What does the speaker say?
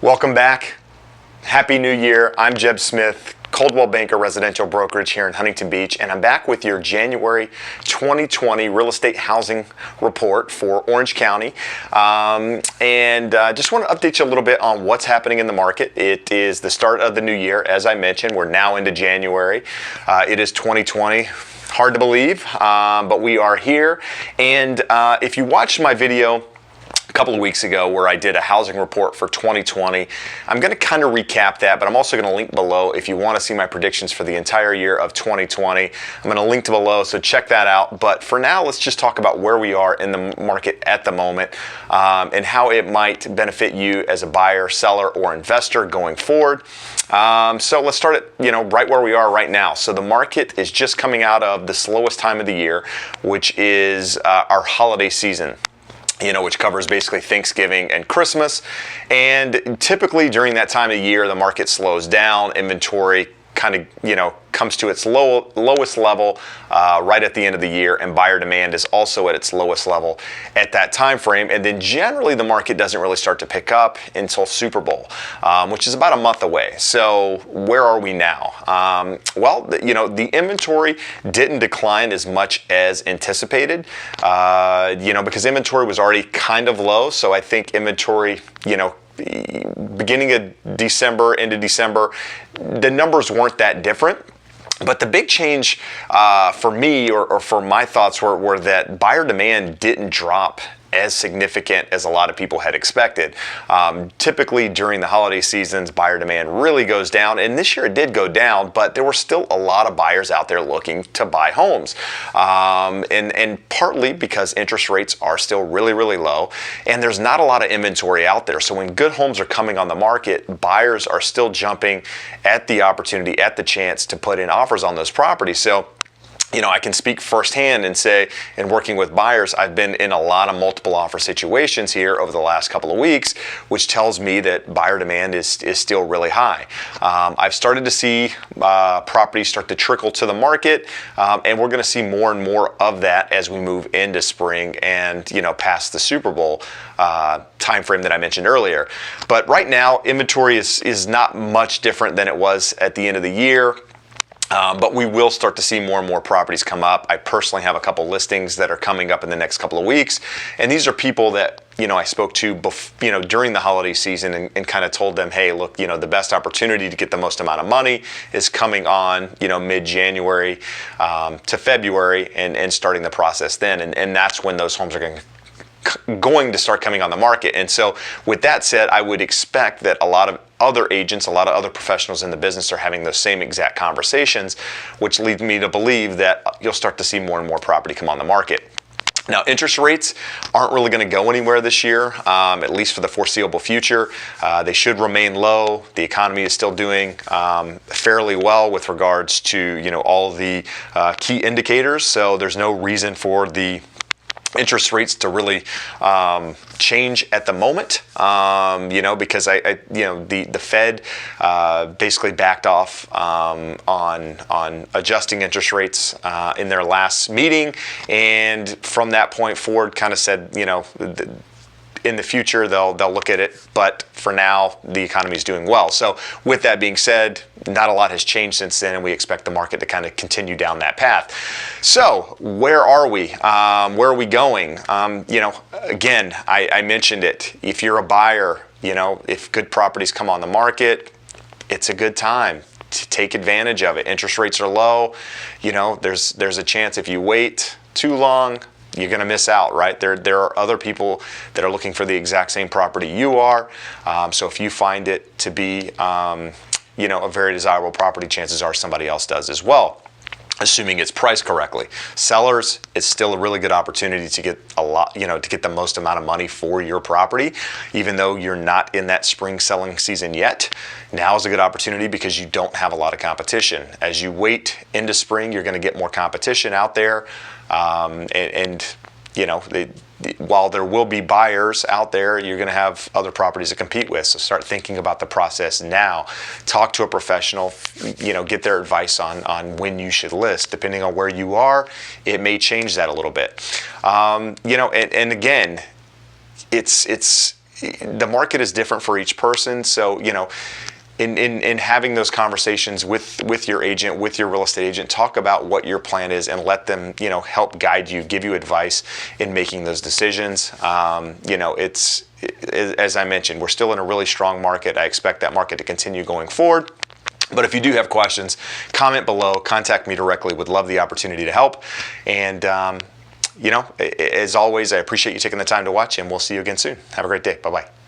Welcome back. Happy New Year. I'm Jeb Smith, Coldwell Banker Residential Brokerage here in Huntington Beach, and I'm back with your January 2020 real estate housing report for Orange County. Just want to update you a little bit on what's happening in the market. It is the start of the new year. As I mentioned, we're now into January. It is 2020. Hard to believe, but we are here. And if you watched my video a couple of weeks ago where I did a housing report for 2020. I'm going to kind of recap that, but I'm also going to link below if you want to see my predictions for the entire year of 2020. I'm going to link to below, so check that out. But for now, let's just talk about where we are in the market at the moment and how it might benefit you as a buyer, seller, or investor going forward. So let's start at right where we are right now. So the market is just coming out of the slowest time of the year, which is our holiday season, which covers basically Thanksgiving and Christmas. And typically during that time of year, the market slows down. Inventory kind of, comes to its lowest level right at the end of the year, and buyer demand is also at its lowest level at that time frame. And then generally the market doesn't really start to pick up until Super Bowl, which is about a month away. So where are we now? The inventory didn't decline as much as anticipated, because inventory was already kind of low. So I think inventory, beginning of December, into December, the numbers weren't that different. But the big change for me or for my thoughts were that buyer demand didn't drop as significant as a lot of people had expected. Typically during the holiday seasons, buyer demand really goes down, and this year it did go down, but there were still a lot of buyers out there looking to buy homes. And partly because interest rates are still really, really low, and there's not a lot of inventory out there. So when good homes are coming on the market, buyers are still jumping at the opportunity, at the chance to put in offers on those properties. So I can speak firsthand and say, in working with buyers, I've been in a lot of multiple offer situations here over the last couple of weeks, which tells me that buyer demand is still really high. I've started to see properties start to trickle to the market, and we're going to see more and more of that as we move into spring and past the Super Bowl time frame that I mentioned earlier. But right now, inventory is not much different than it was at the end of the year. But we will start to see more and more properties come up. I personally have a couple listings that are coming up in the next couple of weeks. And these are people that, I spoke to, during the holiday season and kind of told them, hey, look, the best opportunity to get the most amount of money is coming on, mid-January to February and starting the process then. And that's when those homes are going to start coming on the market. And so with that said, I would expect that a lot of other agents, a lot of other professionals in the business are having those same exact conversations, which leads me to believe that you'll start to see more and more property come on the market. Now, interest rates aren't really going to go anywhere this year, at least for the foreseeable future. They should remain low. The economy is still doing fairly well with regards to all the key indicators. So there's no reason for the interest rates to really change at the moment, because the Fed basically backed off on adjusting interest rates in their last meeting, and from that point forward, kind of said, in the future they'll look at it, but for now the economy is doing well. So with that being said, not a lot has changed since then, and we expect the market to kind of continue down that path. So where are we? Where are we going? Again, I mentioned it. If you're a buyer, if good properties come on the market, it's a good time to take advantage of it. Interest rates are low. There's a chance if you wait too long, you're going to miss out, right? There are other people that are looking for the exact same property you are. So if you find it to be, a very desirable property, chances are somebody else does as well, assuming it's priced correctly. Sellers, it's still a really good opportunity to get to get the most amount of money for your property, even though you're not in that spring selling season yet. Now is a good opportunity because you don't have a lot of competition. As you wait into spring, you're going to get more competition out there. While there will be buyers out there, you're going to have other properties to compete with. So start thinking about the process now. Talk to a professional, get their advice on when you should list. Depending on where you are, it may change that a little bit. And again, it's the market is different for each person. So, in having those conversations with your agent, with your real estate agent, talk about what your plan is and let them, help guide you, give you advice in making those decisions. It's, as I mentioned, we're still in a really strong market. I expect that market to continue going forward. But if you do have questions, comment below, contact me directly. Would love the opportunity to help. And, as always, I appreciate you taking the time to watch, and we'll see you again soon. Have a great day. Bye-bye.